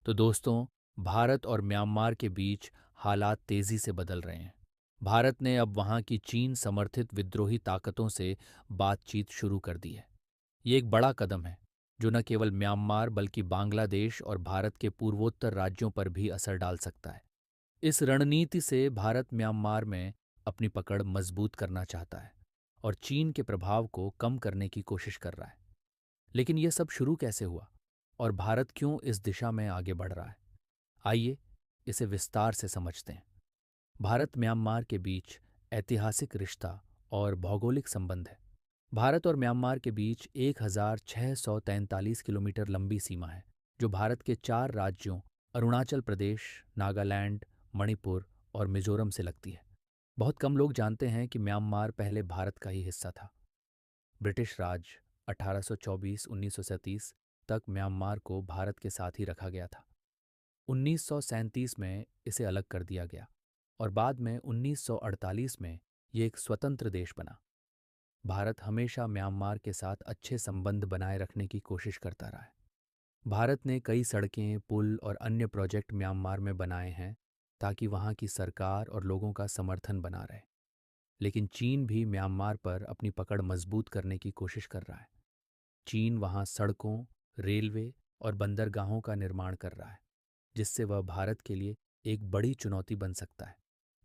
तो दोस्तों, भारत और म्यांमार के बीच हालात तेजी से बदल रहे हैं। भारत ने अब वहाँ की चीन समर्थित विद्रोही ताकतों से बातचीत शुरू कर दी है। ये एक बड़ा कदम है जो न केवल म्यांमार बल्कि बांग्लादेश और भारत के पूर्वोत्तर राज्यों पर भी असर डाल सकता है। इस रणनीति से भारत म्यांमार में अपनी पकड़ मजबूत करना चाहता है और चीन के प्रभाव को कम करने की कोशिश कर रहा है। लेकिन यह सब शुरू कैसे हुआ और भारत क्यों इस दिशा में आगे बढ़ रहा है? आइए इसे विस्तार से समझते हैं। भारत म्यांमार के बीच ऐतिहासिक रिश्ता और भौगोलिक संबंध है। भारत और म्यांमार के बीच 1643 किलोमीटर लंबी सीमा है, जो भारत के 4 राज्यों अरुणाचल प्रदेश, नागालैंड, मणिपुर और मिजोरम से लगती है। बहुत कम लोग जानते हैं कि म्यांमार पहले भारत का ही हिस्सा था। ब्रिटिश राज 1824-1937 तक म्यांमार को भारत के साथ ही रखा गया था। 1937 में इसे अलग कर दिया गया और बाद में 1948 में ये एक स्वतंत्र देश बना। भारत हमेशा म्यांमार के साथ अच्छे संबंध बनाए रखने की कोशिश करता रहा है। भारत ने कई सड़कें, पुल और अन्य प्रोजेक्ट म्यांमार में बनाए हैं ताकि वहाँ की सरकार और लोगों का समर्थन बना रहे। लेकिन चीन भी म्यांमार पर अपनी पकड़ मजबूत करने की कोशिश कर रहा है। चीन वहाँ सड़कों, रेलवे और बंदरगाहों का निर्माण कर रहा है, जिससे वह भारत के लिए एक बड़ी चुनौती बन सकता है।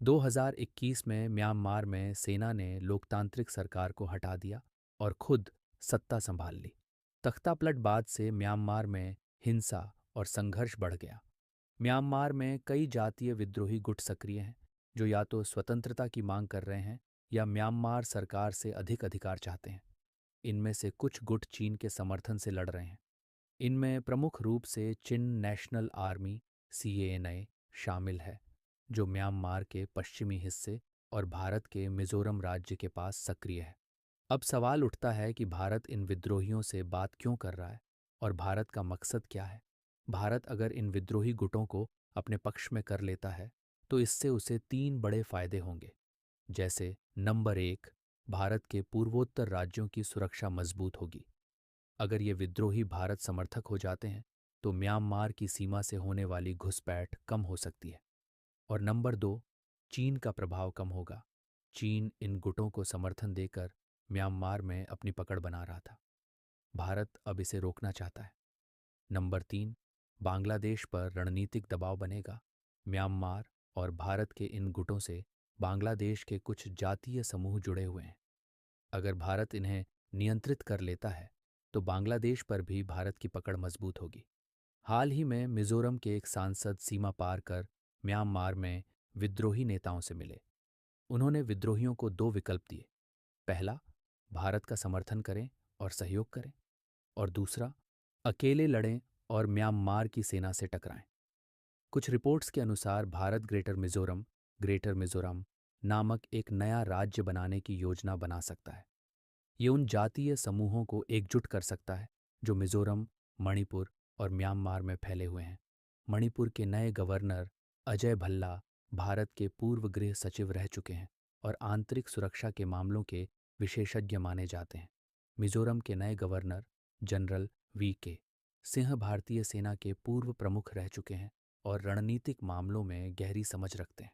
2021 में म्यांमार में सेना ने लोकतांत्रिक सरकार को हटा दिया और खुद सत्ता संभाल ली। तख्तापलट बाद से म्यांमार में हिंसा और संघर्ष बढ़ गया। म्यांमार में कई जातीय विद्रोही गुट सक्रिय हैं, जो या तो स्वतंत्रता की मांग कर रहे हैं या म्यांमार सरकार से अधिक अधिकार चाहते हैं। इनमें से कुछ गुट चीन के समर्थन से लड़ रहे हैं। इनमें प्रमुख रूप से चिन नेशनल आर्मी (सीएएनए) शामिल है, जो म्यांमार के पश्चिमी हिस्से और भारत के मिजोरम राज्य के पास सक्रिय है। अब सवाल उठता है कि भारत इन विद्रोहियों से बात क्यों कर रहा है और भारत का मकसद क्या है? भारत अगर इन विद्रोही गुटों को अपने पक्ष में कर लेता है, तो इससे उसे 3 बड़े फायदे होंगे। जैसे नंबर 1, भारत के पूर्वोत्तर राज्यों की सुरक्षा मजबूत होगी। अगर ये विद्रोही भारत समर्थक हो जाते हैं, तो म्यांमार की सीमा से होने वाली घुसपैठ कम हो सकती है। और नंबर 2, चीन का प्रभाव कम होगा। चीन इन गुटों को समर्थन देकर म्यांमार में अपनी पकड़ बना रहा था। भारत अब इसे रोकना चाहता है। नंबर 3, बांग्लादेश पर रणनीतिक दबाव बनेगा। म्यांमार और भारत के इन गुटों से बांग्लादेश के कुछ जातीय समूह जुड़े हुए हैं। अगर भारत इन्हें नियंत्रित कर लेता है, तो बांग्लादेश पर भी भारत की पकड़ मजबूत होगी। हाल ही में मिजोरम के एक सांसद सीमा पार कर म्यांमार में विद्रोही नेताओं से मिले। उन्होंने विद्रोहियों को 2 विकल्प दिए। पहला, भारत का समर्थन करें और सहयोग करें, और दूसरा, अकेले लड़ें और म्यांमार की सेना से टकराएं। कुछ रिपोर्ट्स के अनुसार भारत ग्रेटर मिजोरम नामक एक नया राज्य बनाने की योजना बना सकता है। ये उन जातीय समूहों को एकजुट कर सकता है जो मिजोरम, मणिपुर और म्यांमार में फैले हुए हैं। मणिपुर के नए गवर्नर अजय भल्ला भारत के पूर्व गृह सचिव रह चुके हैं और आंतरिक सुरक्षा के मामलों के विशेषज्ञ माने जाते हैं। मिजोरम के नए गवर्नर जनरल वी के सिंह भारतीय सेना के पूर्व प्रमुख रह चुके हैं और रणनीतिक मामलों में गहरी समझ रखते हैं।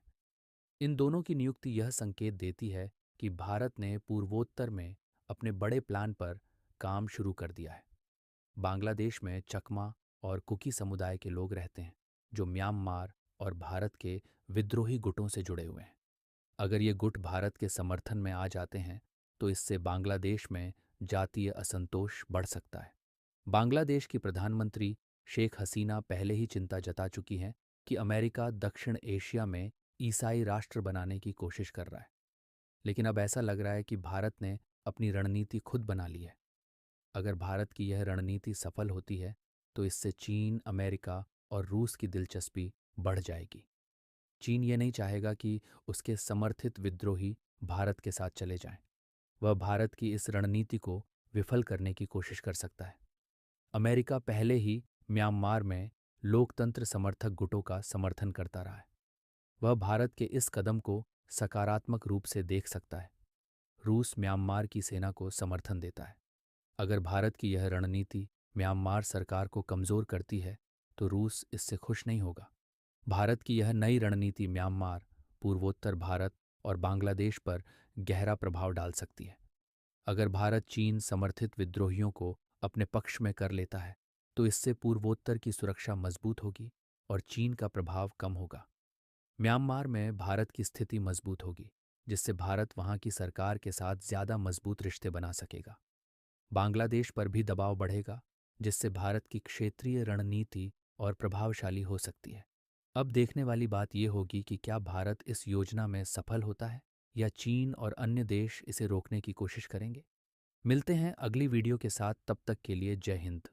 इन दोनों की नियुक्ति यह संकेत देती है कि भारत ने पूर्वोत्तर में अपने बड़े प्लान पर काम शुरू कर दिया है। बांग्लादेश में चकमा और कुकी समुदाय के लोग रहते हैं, जो म्यांमार और भारत के विद्रोही गुटों से जुड़े हुए हैं। अगर ये गुट भारत के समर्थन में आ जाते हैं, तो इससे बांग्लादेश में जातीय असंतोष बढ़ सकता है। बांग्लादेश की प्रधानमंत्री शेख हसीना पहले ही चिंता जता चुकी हैं कि अमेरिका दक्षिण एशिया में ईसाई राष्ट्र बनाने की कोशिश कर रहा है। लेकिन अब ऐसा लग रहा है कि भारत ने अपनी रणनीति खुद बना ली है। अगर भारत की यह रणनीति सफल होती है, तो इससे चीन, अमेरिका और रूस की दिलचस्पी बढ़ जाएगी। चीन ये नहीं चाहेगा कि उसके समर्थित विद्रोही भारत के साथ चले जाएं। वह भारत की इस रणनीति को विफल करने की कोशिश कर सकता है। अमेरिका पहले ही म्यांमार में लोकतंत्र समर्थक गुटों का समर्थन करता रहा है। वह भारत के इस कदम को सकारात्मक रूप से देख सकता है। रूस म्यांमार की सेना को समर्थन देता है। अगर भारत की यह रणनीति म्यांमार सरकार को कमजोर करती है, तो रूस इससे खुश नहीं होगा। भारत की यह नई रणनीति म्यांमार, पूर्वोत्तर भारत और बांग्लादेश पर गहरा प्रभाव डाल सकती है। अगर भारत चीन समर्थित विद्रोहियों को अपने पक्ष में कर लेता है, तो इससे पूर्वोत्तर की सुरक्षा मजबूत होगी और चीन का प्रभाव कम होगा। म्यांमार में भारत की स्थिति मजबूत होगी, जिससे भारत वहां की सरकार के साथ ज्यादा मजबूत रिश्ते बना सकेगा। बांग्लादेश पर भी दबाव बढ़ेगा, जिससे भारत की क्षेत्रीय रणनीति और प्रभावशाली हो सकती है। अब देखने वाली बात यह होगी कि क्या भारत इस योजना में सफल होता है या चीन और अन्य देश इसे रोकने की कोशिश करेंगे। मिलते हैं अगली वीडियो के साथ, तब तक के लिए जय हिंद।